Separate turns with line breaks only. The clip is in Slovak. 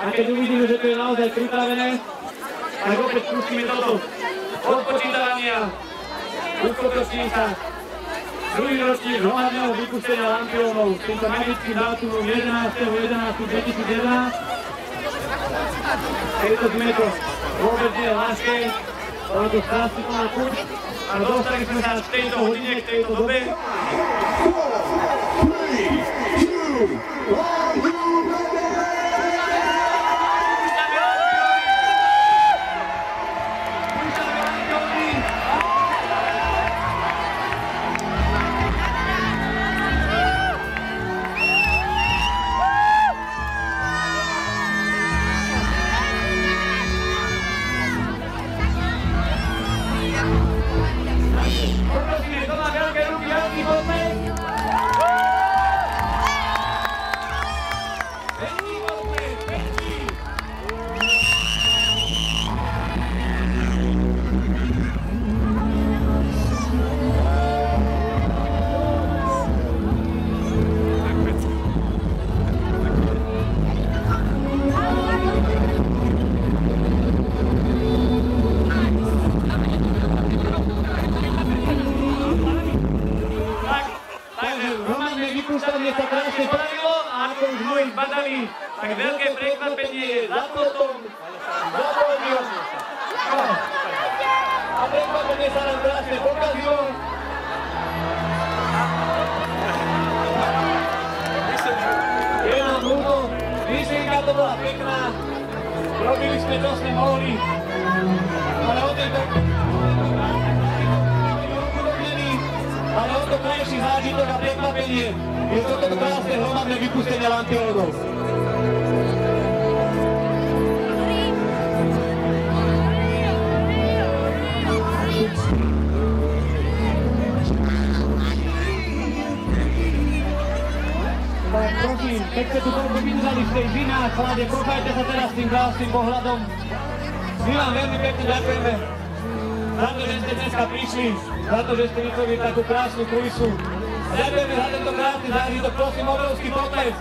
A keď uvidíme, že to je naozaj pripravené, tak opäť pustíme toto. Odpočítavania uskutoční sa druhý ročník hromadného vypustenia lampiónov s týmto magickým dátumom 11.11.2011. Keď to sme to vôbec nie je ľahké, ale to strásny plná chuť, ale dostali sme sa v tejto hodine, v tejto dobe. Vypúšťanie sa krásne podarilo a ako už moji zbadali, tak veľké prekvapenie je za potom, za pódium. A prekvapenie sa nám krásne pokazilo. Je nám ľúto, myšlienka to bola pekná, robili sme čo sme mohli, ale o tejto... Ale o to krajší zážitok a prekvapenie je toto krásne hromadné vypustenie lampiónov. Tak prosím, keď ste tu toľko vydržali v tej zime a chlade, prochajte sa teraz s tým krásnym pohľadom. My vám veľmi pekne ďakujeme za to, že ste dneska prišli, za to, že ste vytvorili takú krásnu kulisu. Ďakujeme za tento krásny zážitok, prosím, obrovský potlesk.